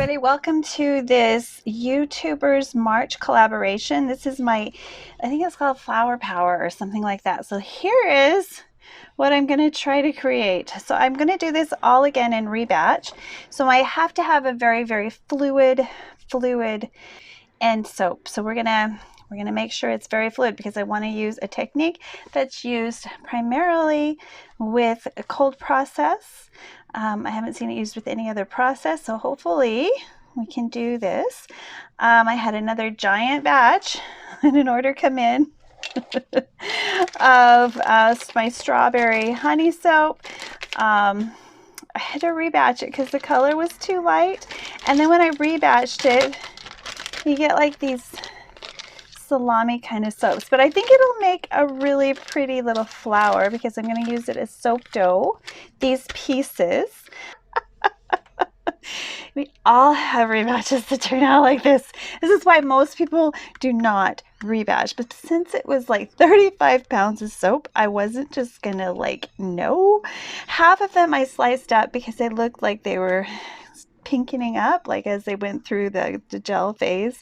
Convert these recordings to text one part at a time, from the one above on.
everybody. Welcome to this YouTubers March collaboration. This is my, I think it's called Flower Power or something like that. So here is what I'm going to try to create. So I'm going to do this all again in rebatch. So I have to have a very fluid end soap. So we're going to make sure it's very fluid because I want to use a technique that's used primarily with a cold process. I haven't seen it used with any other process, so hopefully we can do this. I had another giant batch and an order come in of my strawberry honey soap. I had to rebatch it because the color was too light, and then when I rebatched it, you get like these salami kind of soaps, but I think it'll make a really pretty little flower because I'm going to use it as soap dough, these pieces. We all have rebatches that turn out like this. This is why most people do not rebatch, but since it was like 35 pounds of soap, I wasn't just gonna no. Half of them I sliced up because they looked like they were pinkening up, like as they went through the gel phase.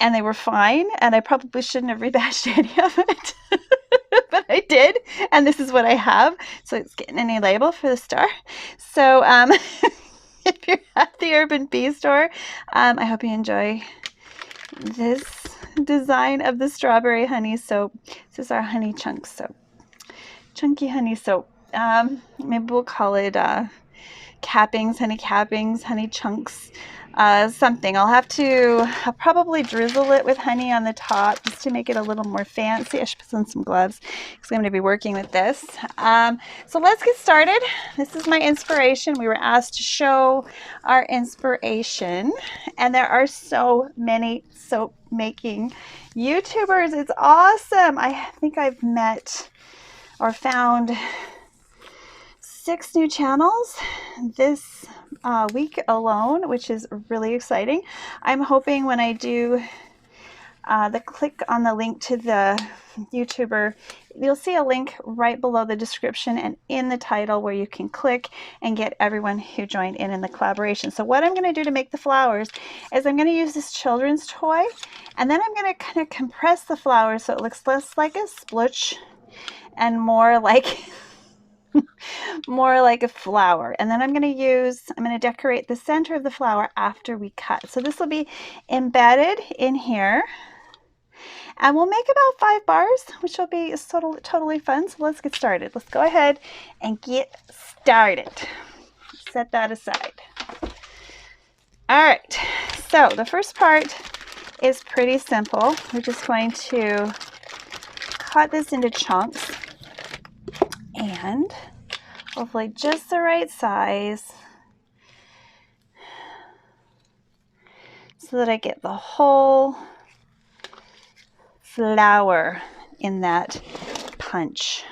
And they were fine, and I probably shouldn't have rebatched any of it, but I did, and this is what I have. So it's getting any label for the star. So if you're at the Urban Bee store, I hope you enjoy this design of the strawberry honey soap. This is our honey chunk soap, chunky honey soap. Maybe we'll call it cappings, honey chunks. Something. I'll probably drizzle it with honey on the top just to make it a little more fancy. I should put on some gloves because I'm going to be working with this. So let's get started. This is my inspiration. We were asked to show our inspiration, and there are so many soap making YouTubers. It's awesome. I think I've met or found 6 new channels this week alone, which is really exciting. I'm hoping when I do click on the link to the YouTuber, you'll see a link right below the description and in the title where you can click and get everyone who joined in the collaboration. So what I'm going to do to make the flowers is I'm going to use this children's toy, and then I'm going to kind of compress the flowers so it looks less like a sploosh and more like a flower. And then I'm going to decorate the center of the flower after we cut. So this will be embedded in here, and we'll make about 5 bars, which will be totally fun. So let's get started. Let's go ahead and get started. Set that aside. All right, so the first part is pretty simple. We're just going to cut this into chunks and hopefully just the right size so that I get the whole flower in that punch.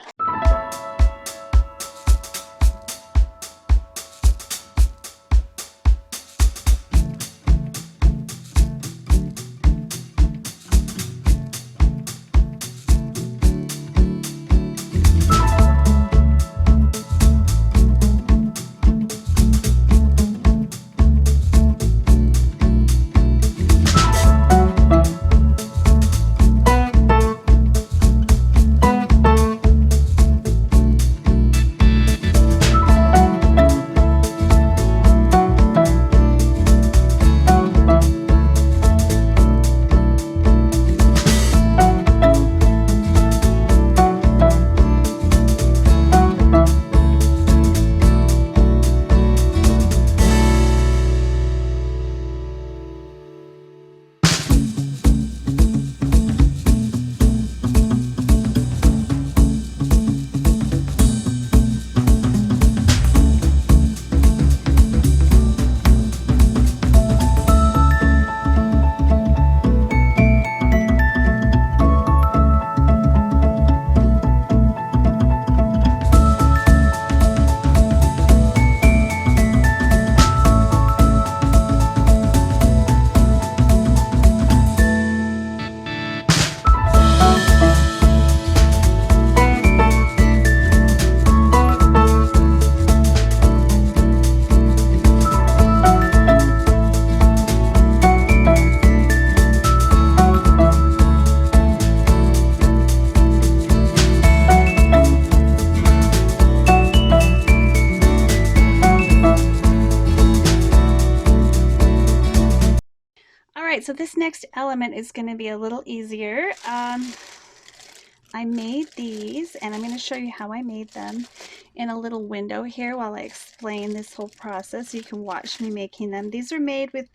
so this next element is going to be a little easier. I made these, and I'm going to show you how I made them in a little window here while I explain this whole process. You can watch me making them. These are made with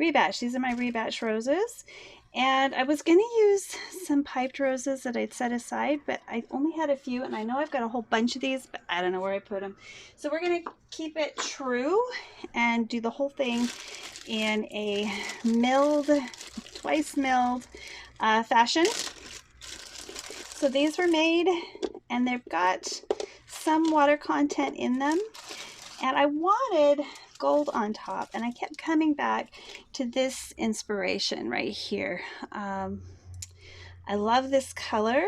rebatch. These are my rebatch roses. And I was going to use some piped roses that I'd set aside, but I only had a few, and I know I've got a whole bunch of these, but I don't know where I put them. So we're going to keep it true and do the whole thing in a milled, twice milled fashion. So these were made, and they've got some water content in them, and I wanted gold on top, and I kept coming back to this inspiration right here. I love this color,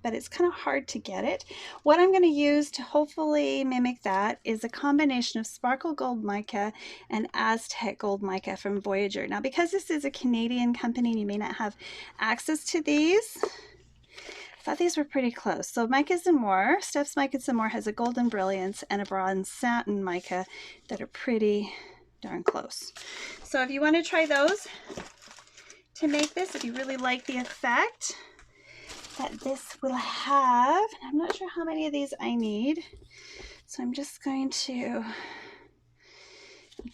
but it's kind of hard to get it. What I'm going to use to hopefully mimic that is a combination of sparkle gold mica and Aztec gold mica from Voyager. Now, because this is a Canadian company and you may not have access to these, I thought these were pretty close. So Micas and More, Steph's Micas and More has a golden brilliance and a bronze satin mica that are pretty darn close. So if you want to try those to make this, if you really like the effect that this will have, I'm not sure how many of these I need, so I'm just going to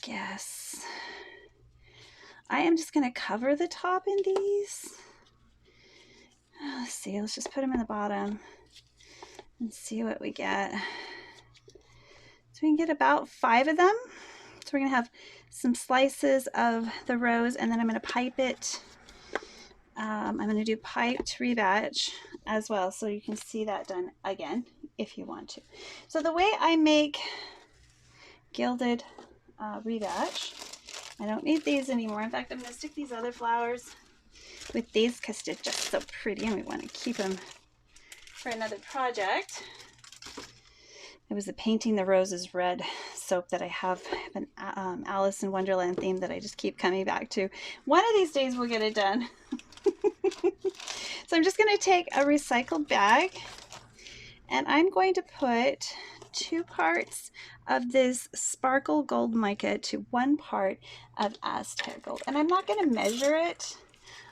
guess. I am just going to cover the top in these. Let's see, let's just put them in the bottom and see what we get. So we can get about 5 of them. So we're going to have some slices of the rose, and then I'm going to pipe it. I'm going to do piped rebatch as well, so you can see that done again if you want to. So the way I make gilded rebatch, I don't need these anymore. In fact, I'm going to stick these other flowers with these because they're just so pretty, and we want to keep them for another project. It was the Painting the Roses red soap that I have, an Alice in Wonderland theme that I just keep coming back to. One of these days we'll get it done. So I'm just going to take a recycled bag, and I'm going to put 2 parts of this sparkle gold mica to 1 part of Aztec gold. And I'm not going to measure it.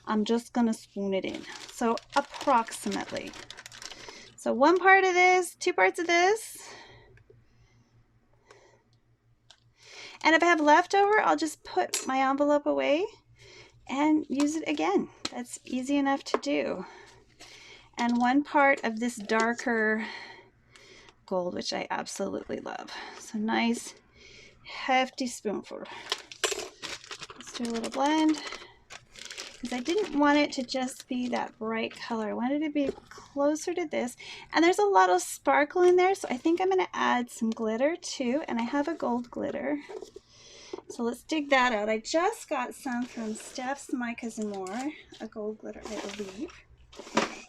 I'm just going to spoon it in. So approximately. So 1 part of this, 2 parts of this. And if I have leftover, I'll just put my envelope away and use it again. That's easy enough to do. And 1 part of this darker gold, which I absolutely love. So nice, hefty spoonful. Let's do a little blend. Because I didn't want it to just be that bright color. I wanted it to be closer to this. And there's a lot of sparkle in there, so I think I'm going to add some glitter too. And I have a gold glitter. So let's dig that out. I just got some from Steph's Micas and More, a gold glitter, I believe.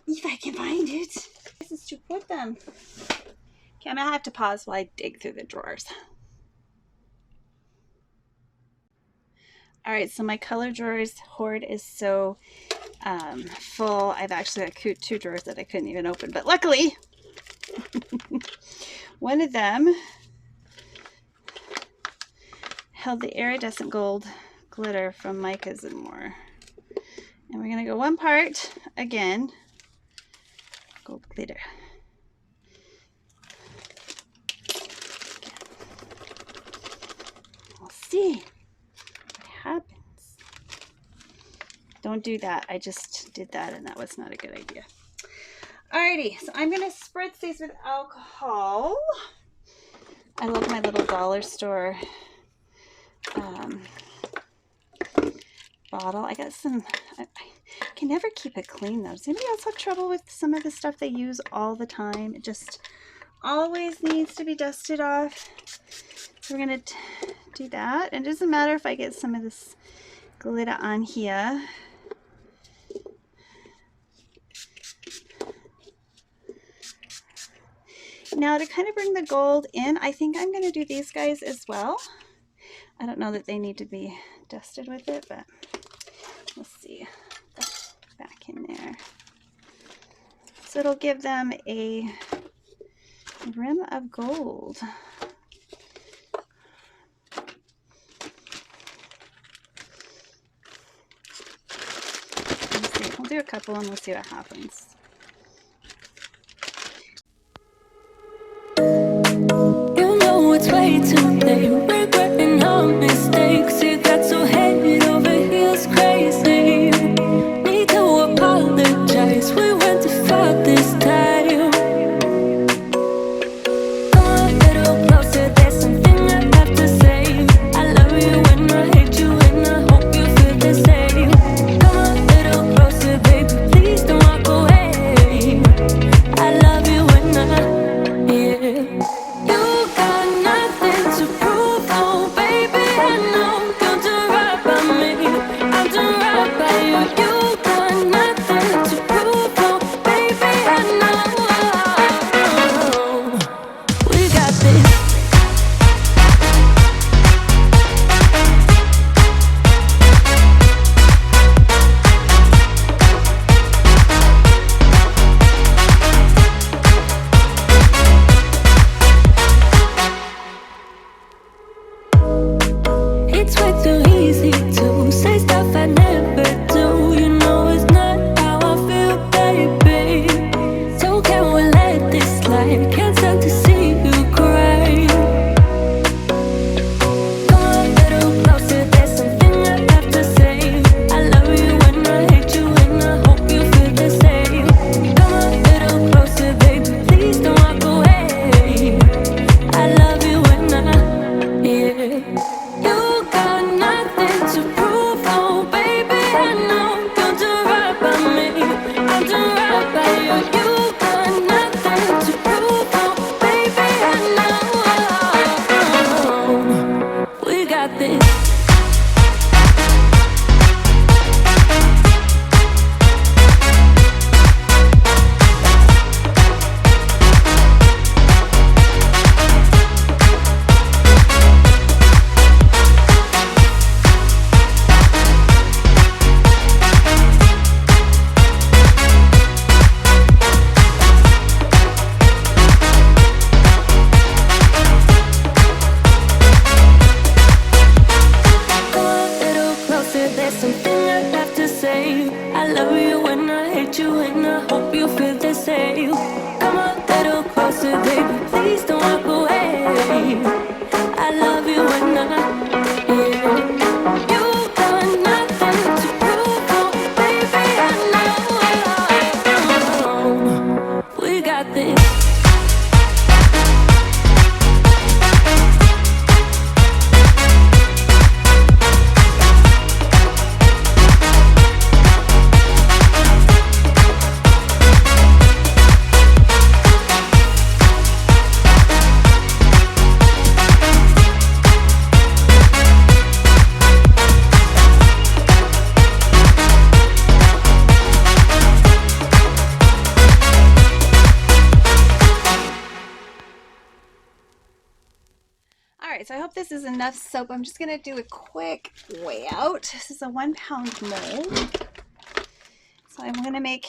If I can find it. This is to put them. Okay, I'm going to have to pause while I dig through the drawers. All right, so my color drawers hoard is so full. I've actually got 2 drawers that I couldn't even open, but luckily one of them held the iridescent gold glitter from Micas and More. And we're going to go 1 part again, gold glitter. We'll see what happens. Don't do that. I just did that, and that was not a good idea. Alrighty, so I'm going to spritz these with alcohol. I love my little dollar store bottle. I got some, I can never keep it clean though. Does anybody else have trouble with some of the stuff they use all the time? It just always needs to be dusted off. So we're going to do that. And it doesn't matter if I get some of this glitter on here. Now to kind of bring the gold in, I think I'm going to do these guys as well. I don't know that they need to be dusted with it, but let's see. That's back in there. So it'll give them a rim of gold. I'll do a couple and we'll see what happens. You know it's way too late, regretting our mistakes. You got so head over heels crazy. Need to apologize, we went too far this time. Come a little closer, there's something I have to say. I love you and I hate you and I hope you feel the same. Come a little closer, baby, please don't walk away. I love you and yeah. You got nothing to prove, oh baby, I know. You're doing right by me, I'm doing right by you. You got nothing to prove, oh baby, I know. We got this. It's way too easy to say stuff I never do. You know it's not how I feel, baby. So can we let this slide? Can't stand to see you cry. Come a little closer, there's something I have to say. I love you and I hate you and I hope you feel the same. Come a little closer, baby, please don't walk away. I love you and yeah. You got nothing to prove, oh baby, I know. You're doing right by me, I'm doing right by you. You got nothing to prove, oh baby, I know. We got this. There's something I have to say. I love you and I hate you and I hope you feel the same. Come a little closer, baby, please don't walk away. I love you and yeah. You got nothing to prove, oh baby, I know. We got this. Alright, so I hope this is enough soap. I'm just going to do a quick weigh out. This is a 1 pound mold. So I'm going to make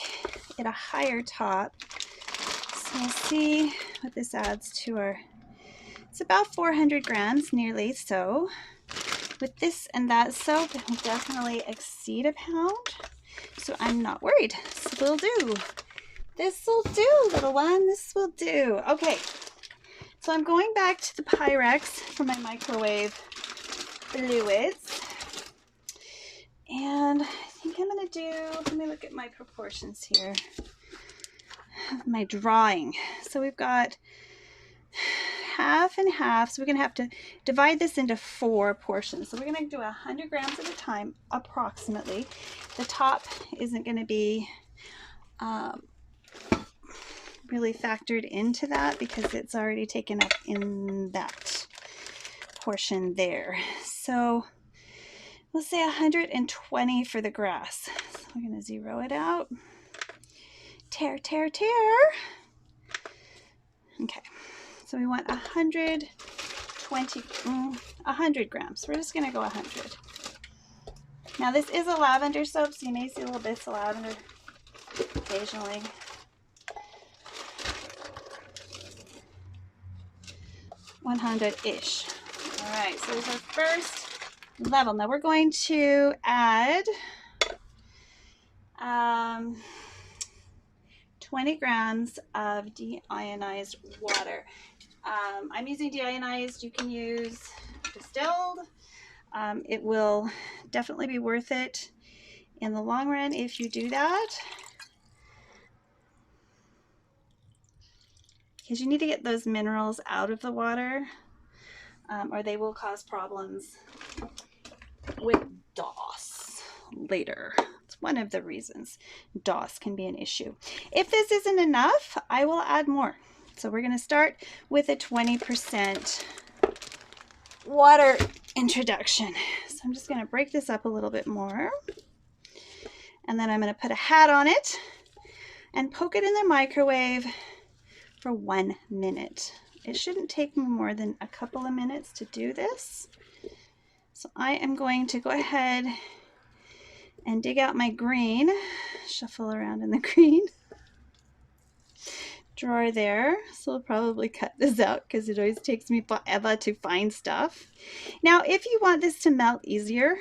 it a higher top. So we'll see what this adds to our, it's about 400 grams, nearly so. With this and that soap, it will definitely exceed a pound. So I'm not worried. This will do. This will do, little one. This will do. Okay. So I'm going back to the Pyrex for my microwave fluids. And I think I'm going to do, let me look at my proportions here. My drawing. So we've got half and half. So we're going to have to divide this into 4 portions. So we're going to do 100 grams at a time, approximately. The top isn't going to be really factored into that because it's already taken up in that portion there. So we'll say 120 for the grass. So we're going to zero it out. Tear, tear, tear. Okay, so we want 100 grams. We're just going to go 100. Now this is a lavender soap, so you may see little bits of lavender occasionally. 100-ish. All right, so this is our first level. Now we're going to add Um, 20 grams of deionized water. I'm using deionized. You can use distilled. It will definitely be worth it in the long run if you do that, because you need to get those minerals out of the water, or they will cause problems with DOS later. It's one of the reasons DOS can be an issue. If this isn't enough, I will add more. So we're going to start with a 20% water introduction. So I'm just going to break this up a little bit more. And then I'm going to put a hat on it and poke it in the microwave for 1 minute. It shouldn't take me more than a couple of minutes to do this. So I am going to go ahead and dig out my green, shuffle around in the green drawer there. So I'll probably cut this out because it always takes me forever to find stuff. Now, if you want this to melt easier,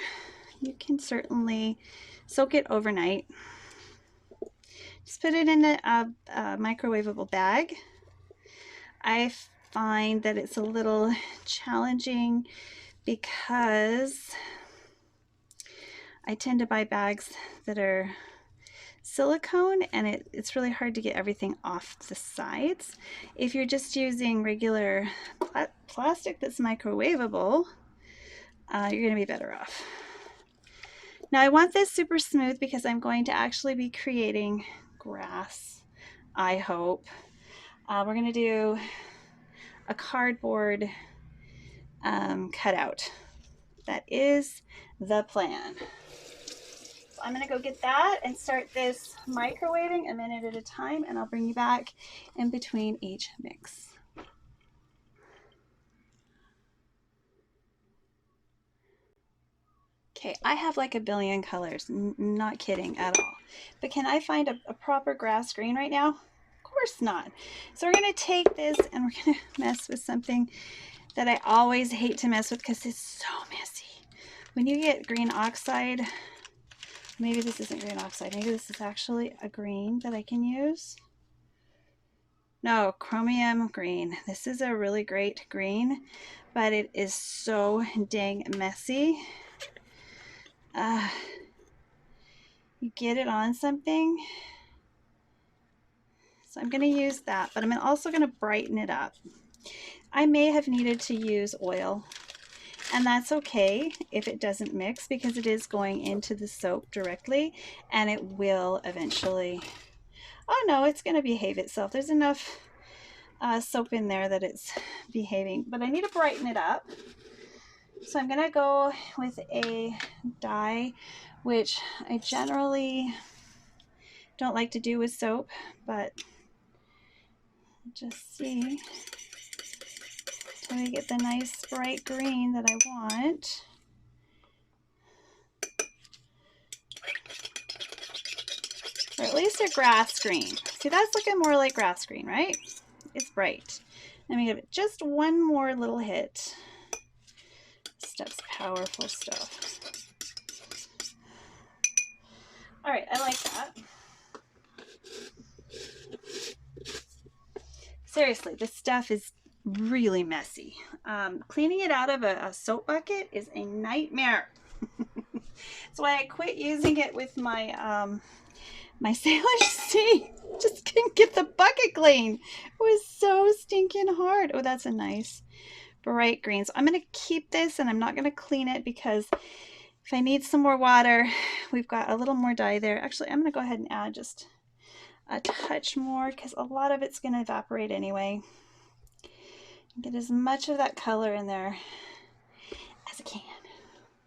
you can certainly soak it overnight. Just put it in a microwavable bag. I find that it's a little challenging because I tend to buy bags that are silicone, and it's really hard to get everything off the sides. If you're just using regular plastic that's microwavable, you're going to be better off. Now I want this super smooth because I'm going to actually be creating grass, I hope. We're going to do a cardboard cutout. That is the plan. So I'm going to go get that and start this microwaving a minute at a time, and I'll bring you back in between each mix. Okay, I have like a billion colors, not kidding at all. But can I find a proper grass green right now? Of course not. So we're going to take this and we're going to mess with something that I always hate to mess with because it's so messy. When you get green oxide, maybe this isn't green oxide, maybe this is actually a green that I can use. No, chromium green. This is a really great green, but it is so dang messy. You get it on something. So I'm going to use that, but I'm also going to brighten it up. I may have needed to use oil, and that's okay if it doesn't mix because it is going into the soap directly, and it will eventually, oh no, it's going to behave itself. There's enough soap in there that it's behaving, but I need to brighten it up. So I'm going to go with a dye, which I generally don't like to do with soap, but just see till I get the nice bright green that I want. Or at least a grass green. See, that's looking more like grass green, right? It's bright. Let me give it just one more little hit. Stuff's powerful stuff. All right, I like that. Seriously, this stuff is really messy. Cleaning it out of a soap bucket is a nightmare. That's why I quit using it with my my Sailor's Sea. Just couldn't get the bucket clean. It was so stinking hard. Oh, that's a nice bright green. So I'm going to keep this, and I'm not going to clean it because if I need some more water, we've got a little more dye there. Actually, I'm going to go ahead and add just a touch more because a lot of it's going to evaporate anyway. Get as much of that color in there as I can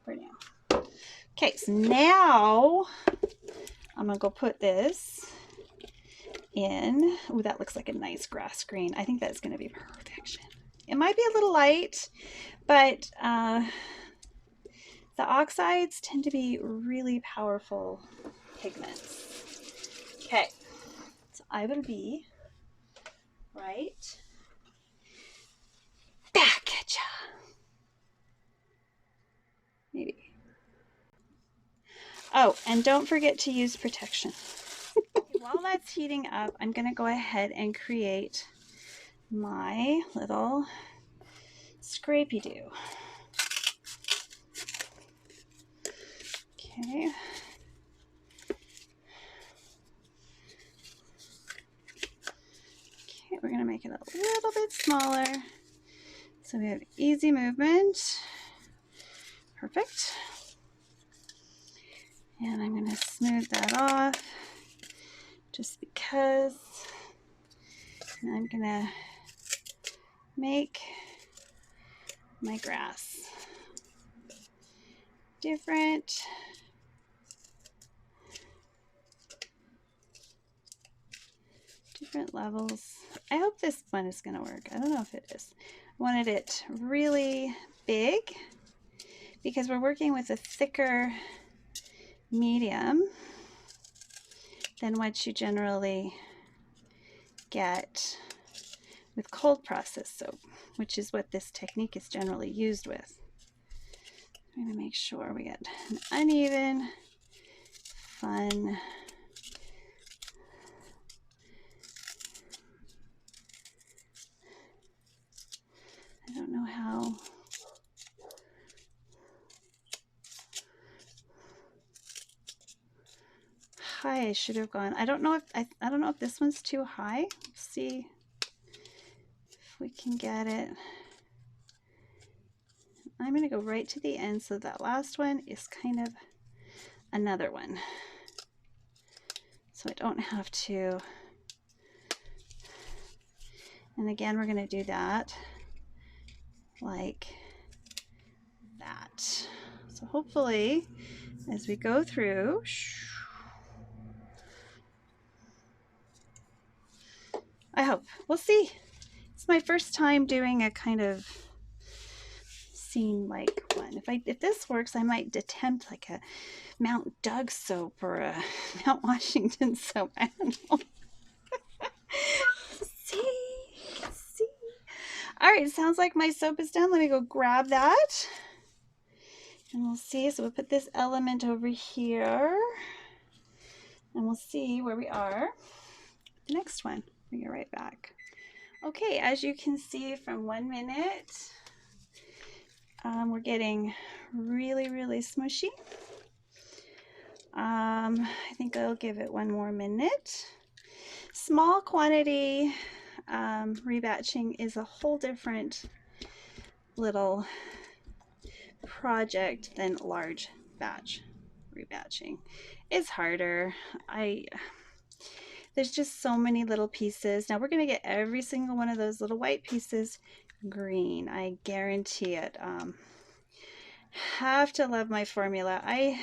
for now. Okay, so now I'm going to go put this in. Oh, that looks like a nice grass green. I think that's going to be perfection. It might be a little light, but the oxides tend to be really powerful pigments. Okay, so I will be right back at ya. Maybe. Oh, and don't forget to use protection. While that's heating up, I'm going to go ahead and create my little scrapey do. Okay. Okay, we're going to make it a little bit smaller so we have easy movement. Perfect. And I'm going to smooth that off just because. And I'm going to make my grass different. Different levels. I hope this one is going to work. I don't know if it is. I wanted it really big because we're working with a thicker medium than what you generally get with cold process soap, which is what this technique is generally used with. I'm going to make sure we get an uneven, fun I don't know how high I should have gone. I don't know if I don't know if this one's too high. Let's see if we can get it. I'm going to go right to the end so that last one is kind of another one. So I don't have to. And again, we're going to do that like that. So hopefully as we go through, I hope, we'll see. It's my first time doing a kind of scene like one. If this works, I might attempt like a Mount Doug soap or a Mount Washington soap. I don't know. See. All right, sounds like my soap is done. Let me go grab that. And we'll see. So we'll put this element over here. And we'll see where we are. The next one. Bring it right back. Okay, as you can see from 1 minute, we're getting really, really smushy. I think I'll give it 1 more minute. Small quantity rebatching is a whole different little project than large batch rebatching. It's harder. There's just so many little pieces. Now we're going to get every single one of those little white pieces green. I guarantee it. Have to love my formula. I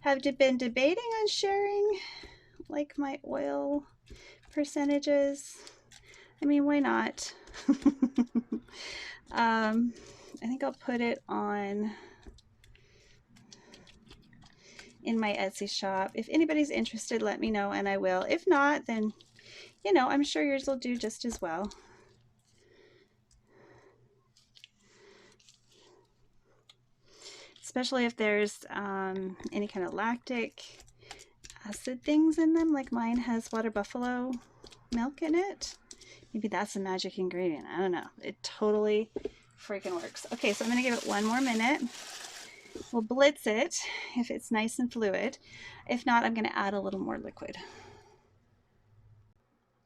have been debating on sharing like my oil percentages. I mean, why not? I think I'll put it on in my Etsy shop. If anybody's interested, let me know and I will. If not, then, you know, I'm sure yours will do just as well. Especially if there's any kind of lactic acid things in them, like mine has water buffalo milk in it. Maybe that's a magic ingredient. I don't know. It totally freaking works. Okay, so I'm going to give it 1 more minute. We'll blitz it if it's nice and fluid. If not, I'm going to add a little more liquid.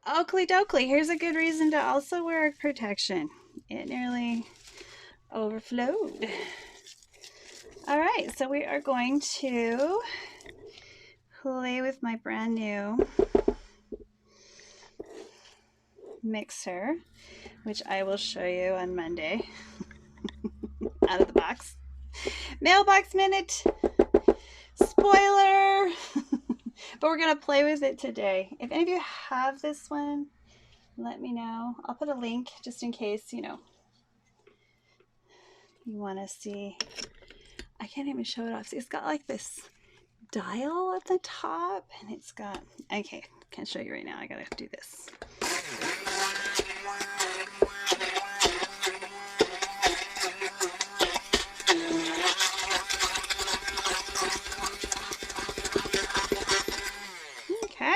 Oakley dokley, here's a good reason to also wear protection. It nearly overflowed. All right, so we are going to play with my brand new mixer, which I will show you on Monday out of the box. Mailbox minute, spoiler. But we're gonna play with it today. If any of you have this one, let me know. I'll put a link just in case, you know, you want to see. I can't even show it off. See, it's got like this dial at the top, and it's got, okay, can't show you right now. I gotta do this.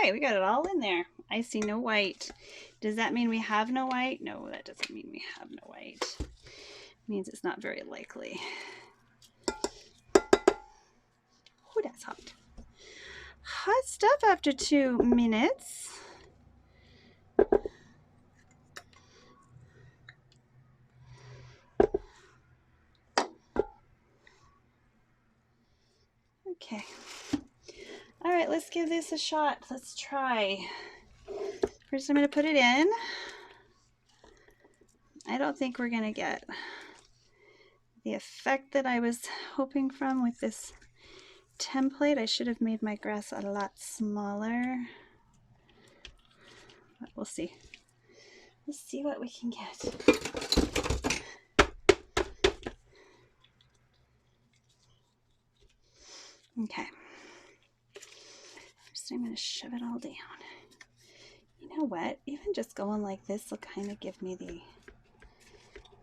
Okay, we got it all in there. I see no white. Does that mean we have no white? No, that doesn't mean we have no white. It means it's not very likely. Oh, that's hot. Hot stuff after 2 minutes. Okay. All right, let's give this a shot. Let's try. First, I'm going to put it in. I don't think we're going to get the effect that I was hoping from with this template. I should have made my grass a lot smaller. But we'll see. Let's see what we can get. Okay. First, I'm going to shove it all down. You know what? Even just going like this will kind of give me the...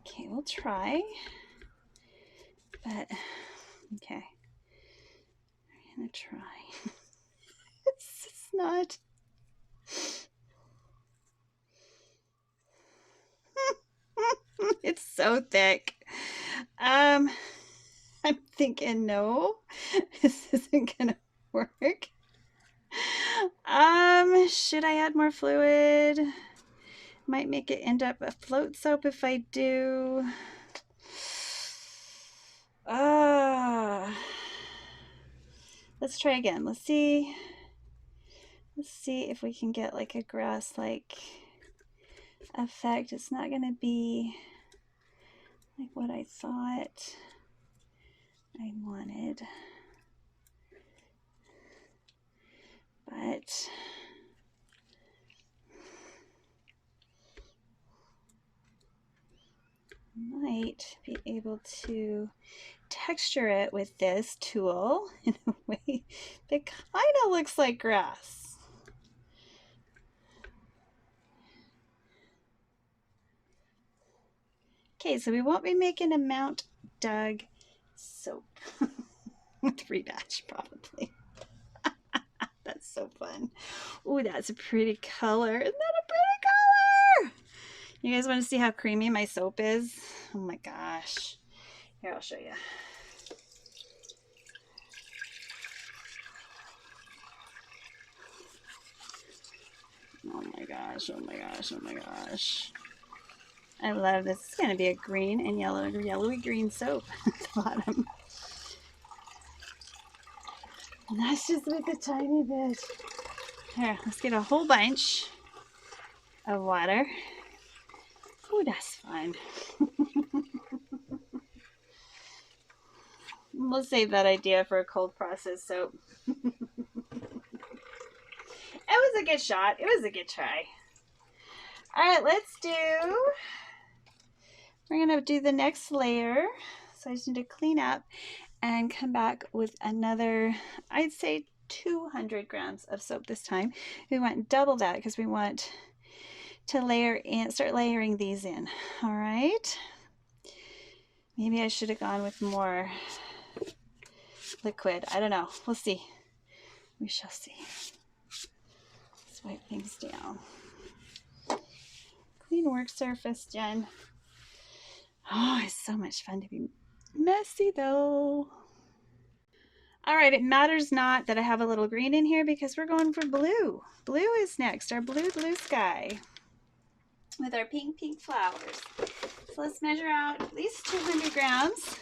Okay, we'll try. But, okay. I'm going to try. It's not... It's so thick. I'm thinking no, this isn't gonna work. Should I add more fluid? Might make it end up a float soap if I do. Let's try again. Let's see if we can get like a grass like effect. It's not gonna be like what I thought I wanted, but might be able to texture it with this tool in a way that kind of looks like grass. Okay, so we won't be making a Mount Doug soap. 3 batch probably. That's so fun. Oh, that's a pretty color. Isn't that a pretty color? You guys want to see how creamy my soap is? Oh my gosh. Here, I'll show you. Oh my gosh, oh my gosh, oh my gosh. I love this. It's going to be a green and yellowy green soap at the bottom. And that's just with a tiny bit. Here, let's get a whole bunch of water. Oh, that's fun. We'll save that idea for a cold process soap. It was a good shot. It was a good try. All right, we're going to do the next layer. So I just need to clean up and come back with another, I'd say 200 grams of soap this time. We want double that because we want to layer in, start layering these in. All right. Maybe I should have gone with more liquid. I don't know. We'll see. We shall see. Let's wipe things down. Clean work surface, Jen. Oh, it's so much fun to be messy though. All right, it matters not that I have a little green in here because we're going for blue. Blue is next, our blue sky with our pink flowers. So let's measure out at least 200 grams,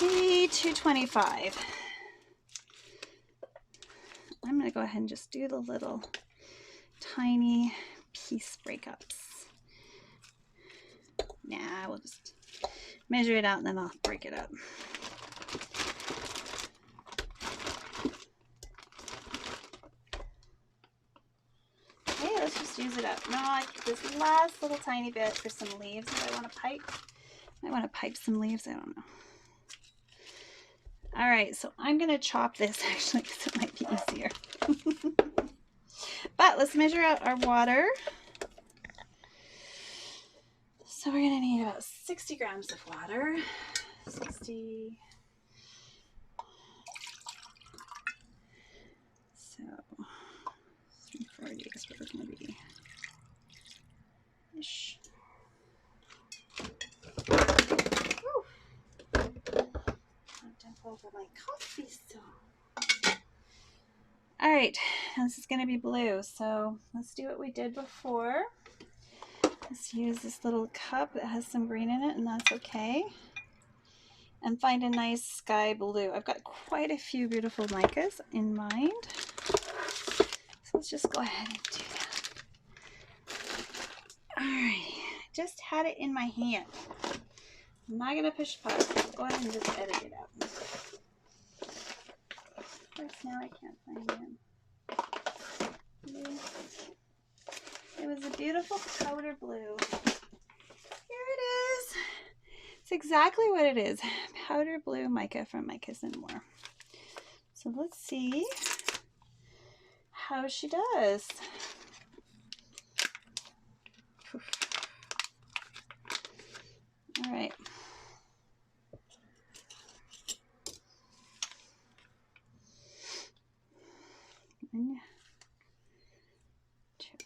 maybe 225. I'm gonna go ahead and just do the little tiny piece breakups. Nah, we'll just measure it out and then I'll break it up. Okay, let's just use it up. No, I keep this last little tiny bit for some leaves that I want to pipe. I want to pipe some leaves, I don't know. All right, so I'm gonna chop this actually because it might be easier. But let's measure out our water. So we're gonna need about 60 grams of water. 60. So my coffee still. All right, this is going to be blue, so let's do what we did before. Let's use this little cup that has some green in it, and that's okay. And find a nice sky blue. I've got quite a few beautiful micas in mind. So let's just go ahead and do that. All right, just had it in my hand. I'm not going to push pause. Go ahead and just edit it out. Of course, now I can't find it. It was a beautiful powder blue. Here it is. It's exactly what it is. Powder blue mica from Micas and More. So let's see how she does. All right. One, two.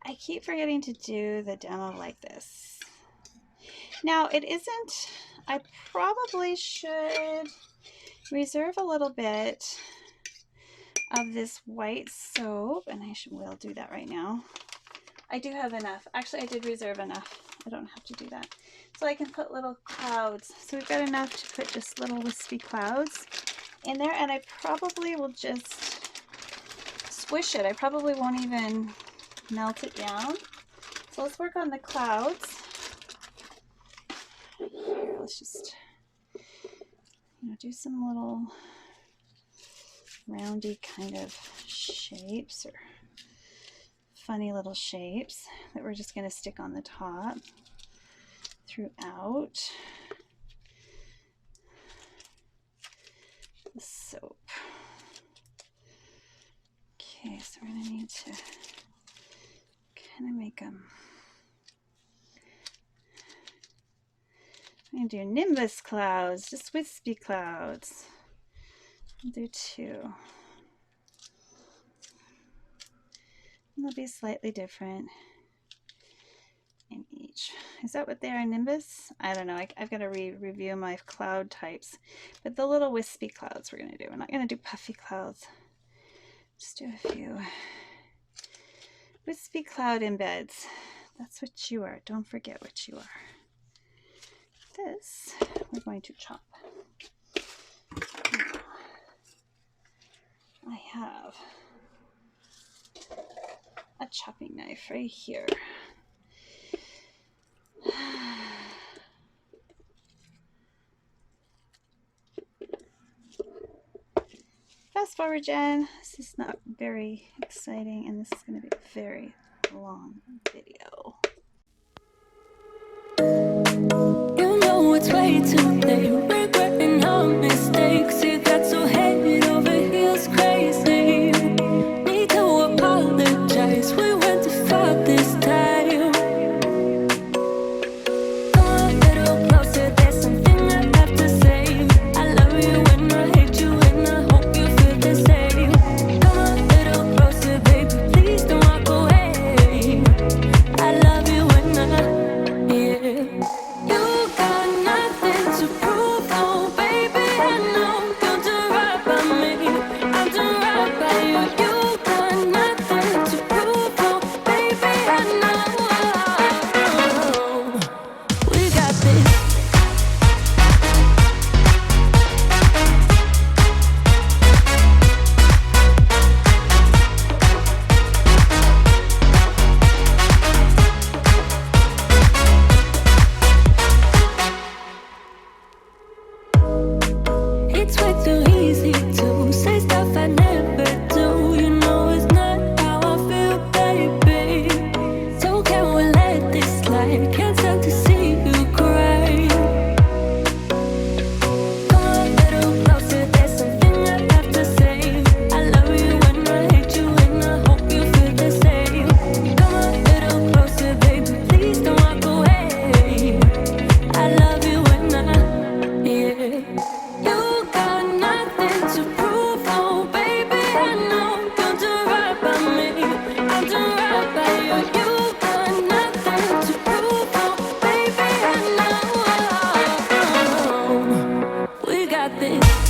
I keep forgetting to do the demo like this. Now it isn't, I probably should reserve a little bit of this white soap, and will do that right now. I do have enough. Actually, I did reserve enough. I don't have to do that. So I can put little clouds. So we've got enough to put just little wispy clouds in there, and I probably will just squish it. I probably won't even melt it down. So let's work on the clouds. Here, let's just do some little roundy kind of shapes, or funny little shapes that we're just going to stick on the top throughout the soap. Okay, so we're going to need to kind of make them. I'm going to do nimbus clouds, just wispy clouds. I'll do two. And they'll be slightly different in each. Is that what they are, nimbus? I don't know. I've got to review my cloud types. But the little wispy clouds we're going to do. We're not going to do puffy clouds. Just do a few wispy cloud embeds. That's what you are. Don't forget what you are. This we're going to chop. I have a chopping knife right here. Fast forward, Jen. This is not very exciting, and this is going to be a very long video. You know it's way too late. Regretting our mistakes. You got so head over heels crazy. Need to apologize. We went too far this time. Come a little closer. There's something I have to say. I love you and I hate you and I hope you feel the same. Come a little closer, baby. Please don't walk away. I love you and yeah. You got nothing to prove, oh baby. I know you'll do right by me. I'll do right by you. You got nothing to prove, oh baby. I know we got this. It's way too easy to say stuff I never do. You know it's not how I feel, baby. So can we let this slide? Can't stand to see you cry. Come a little closer, there's something I have to say. I love you and I hate you and I hope you feel the same. Come a little closer, baby, please don't walk away. I love you and yeah. You got nothing got this.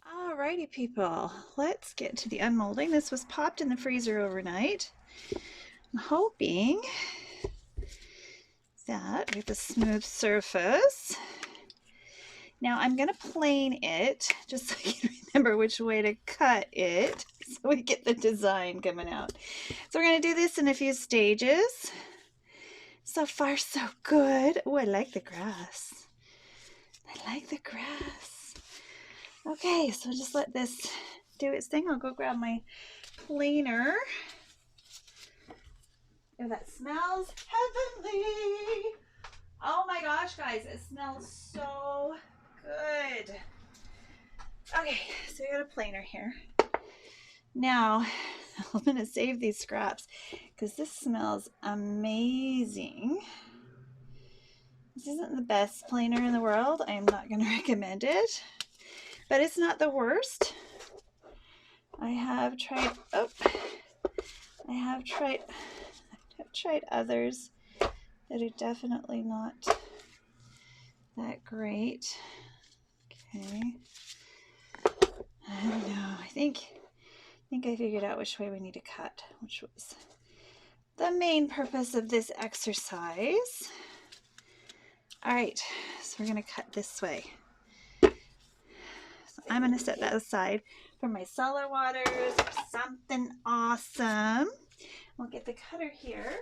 Alrighty, people, let's get to the unmolding. This was popped in the freezer overnight. I'm hoping that we have a smooth surface. Now I'm going to plane it just so you can remember which way to cut it so we get the design coming out. So we're going to do this in a few stages. So far, so good. Oh, I like the grass. I like the grass. Okay, so just let this do its thing. I'll go grab my planer. Oh, that smells heavenly. Oh my gosh, guys, it smells so good. Okay, so we got a planer here. Now, I'm going to save these scraps because this smells amazing. This isn't the best planer in the world. I am not going to recommend it, but it's not the worst. I have tried others that are definitely not that great. Okay. I don't know. I think I figured out which way we need to cut, which was the main purpose of this exercise. All right, so we're going to cut this way. So I'm going to set that aside for my solar waters or something awesome. We'll get the cutter here.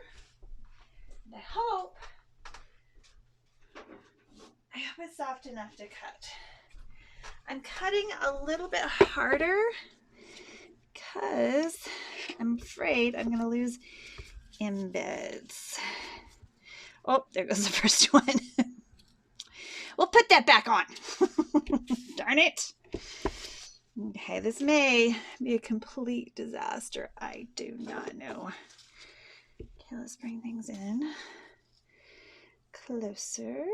And I hope it's soft enough to cut. I'm cutting a little bit harder because I'm afraid I'm going to lose embeds. Oh, there goes the first one. We'll put that back on. Darn it. Okay, this may be a complete disaster. I do not know. Okay, let's bring things in closer.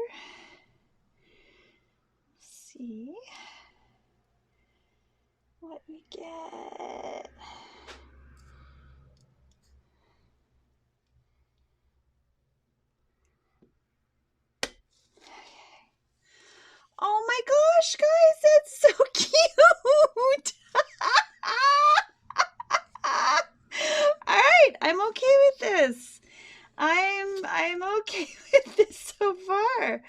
See what we get. Oh my gosh, guys, that's so cute. All right, I'm okay with this. I'm okay with this so far.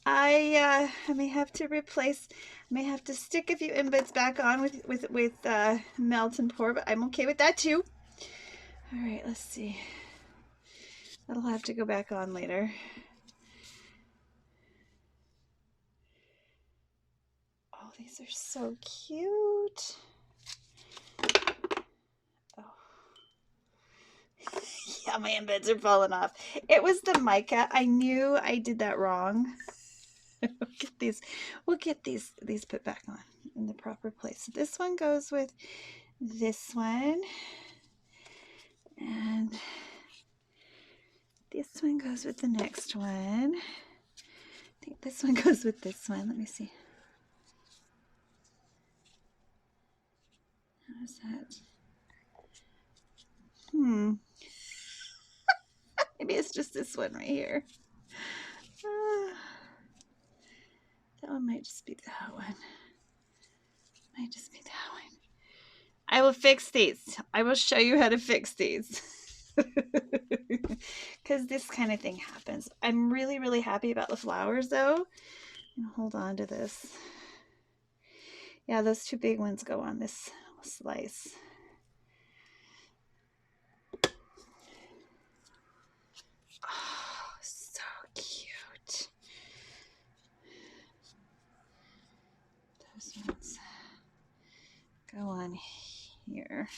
I may have to replace. I may have to stick a few embeds back on with melt and pour, but I'm okay with that too. All right, let's see. That'll have to go back on later. Oh, these are so cute. Oh. Yeah, my embeds are falling off. It was the mica. I knew I did that wrong. We'll get these put back on in the proper place. So this one goes with this one. And this one goes with the next one. I think this one goes with this one. Let me see. How's that? Maybe it's just this one right here. That one might just be that one. Might just be that one. I will fix these. I will show you how to fix these. Because this kind of thing happens. I'm really, really happy about the flowers though. And hold on to this. Yeah, those two big ones go on this slice. Oh, so cute. Those ones go on here.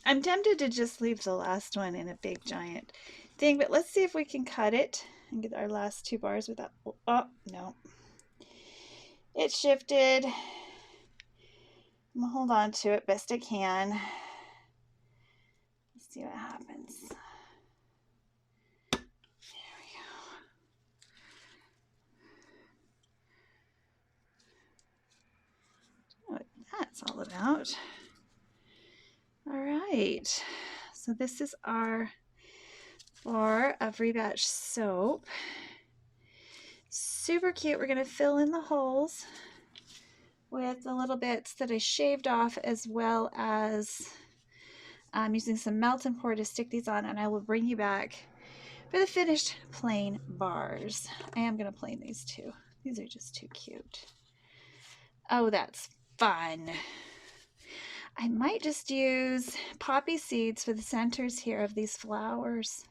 I'm tempted to just leave the last one in a big giant thing, but let's see if we can cut it and get our last 2 bars without, oh, no. It shifted. I'm gonna hold on to it best I can. Let's see what happens. There we go. What that's all about. All right, so this is our bar of rebatch soap. Super cute. We're going to fill in the holes with the little bits that I shaved off, as well as using some melt and pour to stick these on, and I will bring you back for the finished plain bars. I am going to plain these too. These are just too cute. Oh, that's fun. I might just use poppy seeds for the centers here of these flowers.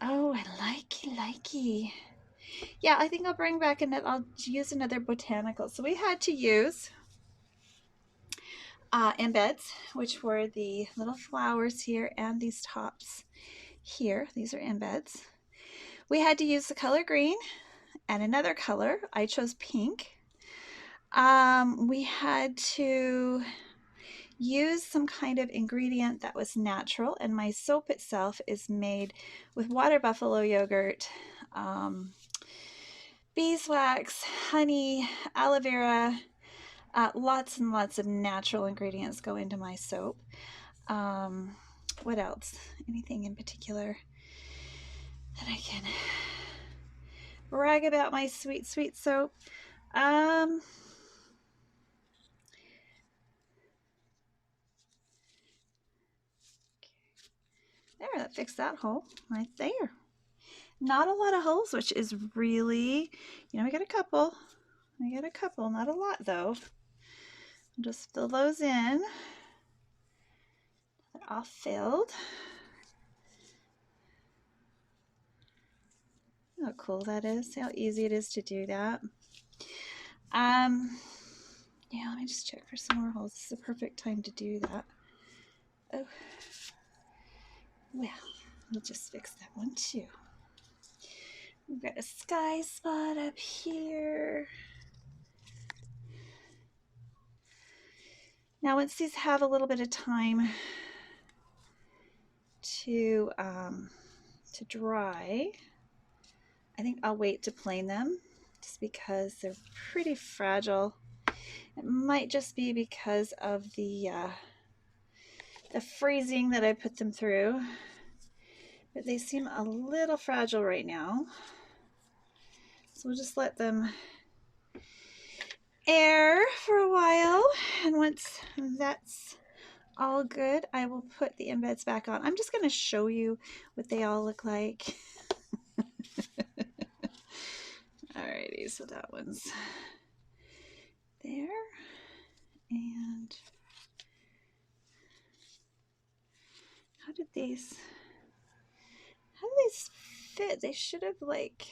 Oh, I likey. Yeah, I think I'll bring back I'll use another botanical. So we had to use embeds, which were the little flowers here and these tops here. These are embeds. We had to use the color green and another color. I chose pink. We had to use some kind of ingredient that was natural, and my soap itself is made with water buffalo yogurt, beeswax, honey, aloe vera. Lots and lots of natural ingredients go into my soap. What else? Anything in particular that I can brag about my sweet, sweet soap? There, that fixed that hole right there. Not a lot of holes, which is really, we got a couple. Not a lot though. I'll just fill those in. They're all filled. How cool that is. See how easy it is to do that. Yeah, let me just check for some more holes. This is the perfect time to do that. Oh, well, we'll just fix that one too. We've got a sky spot up here. Now, once these have a little bit of time to dry, I think I'll wait to plane them, just because they're pretty fragile. It might just be because of the freezing that I put them through, but they seem a little fragile right now. So we'll just let them air for a while, and once that's all good, I will put the embeds back on. I'm just going to show you what they all look like. Alrighty, so that one's there, and how did these fit? They should have, like,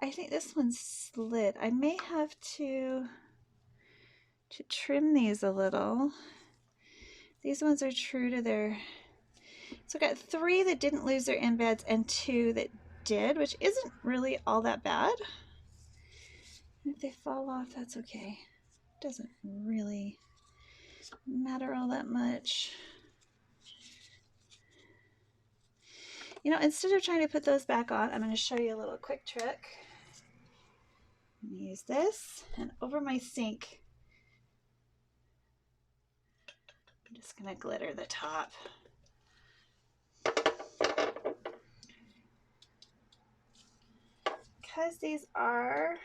I think this one slid. I may have to trim these a little. These ones are true to their, so I got 3 that didn't lose their embeds and 2 that did, which isn't really all that bad. If they fall off, that's okay. It doesn't really matter all that much. Instead of trying to put those back on, I'm going to show you a little quick trick. I'm going to use this, and over my sink I'm just going to glitter the top. Because these are,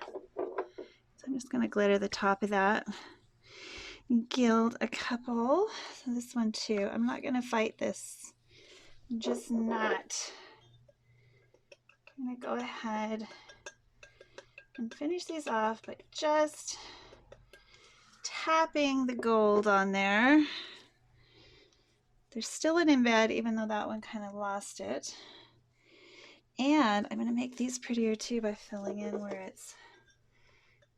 so I'm just going to glitter the top of that. Gild a couple. So this one too. I'm not going to fight this. I'm just not. I'm going to go ahead and finish these off, but just tapping the gold on there. There's still an embed, even though that one kind of lost it. And I'm going to make these prettier too by filling in where it's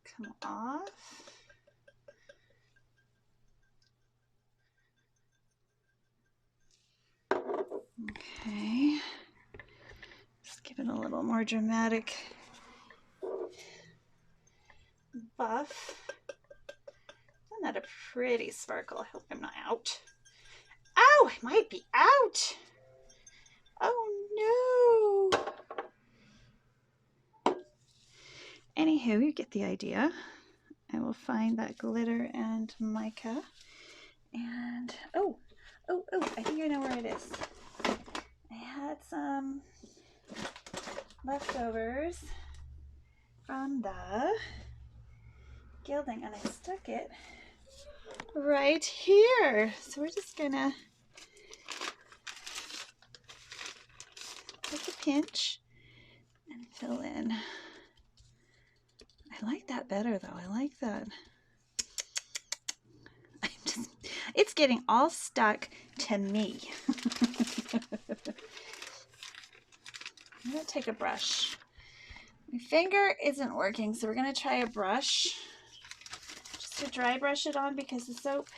come off. Okay. Just give it a little more dramatic buff. Isn't that a pretty sparkle? I hope I'm not out. Ow! I might be out! Oh no! Anywho, you get the idea. I will find that glitter and mica. And I think I know where it is. I had some leftovers from the gilding and I stuck it right here. So we're just gonna take a pinch and fill in. I like that better though. I like that. It's getting all stuck to me. I'm gonna take a brush. My finger isn't working, so we're gonna try a brush. Just to dry brush it on because the soap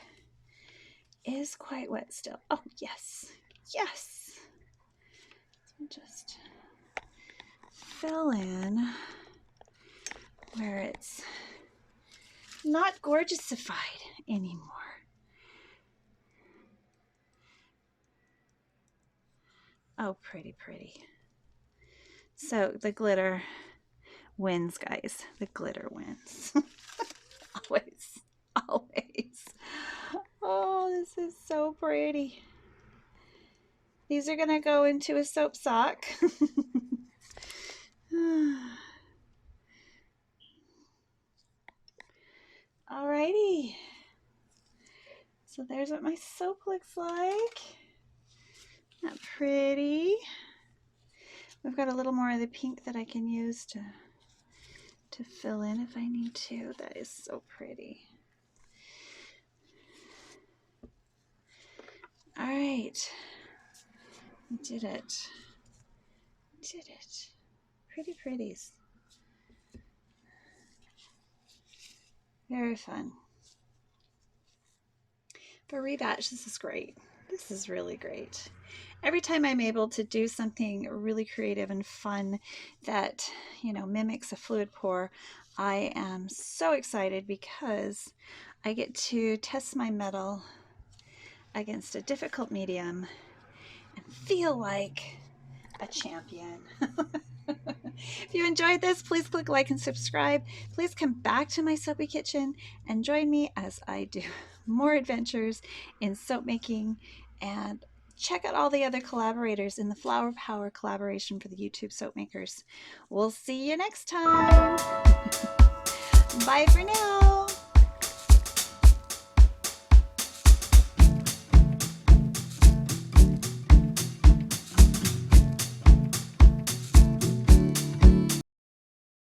is quite wet still. Oh, yes. Yes. So just fill in where it's not gorgeousified anymore. Oh, pretty, pretty. So the glitter wins, guys. The glitter wins. Always, always. Oh, this is so pretty. These are gonna go into a soap sock. Alrighty. So there's what my soap looks like. Not pretty. We've got a little more of the pink that I can use to fill in if I need to. That is so pretty. All right. We did it. We did it. Pretty pretties. Very fun. For rebatch, this is great. This is really great. Every time I'm able to do something really creative and fun that, you know, mimics a fluid pour, I am so excited because I get to test my metal against a difficult medium and feel like a champion. If you enjoyed this, please click like and subscribe. Please come back to my soapy kitchen and join me as I do more adventures in soap making, and check out all the other collaborators in the Flower Power collaboration for the YouTube soap makers. We'll see you next time. Bye for now.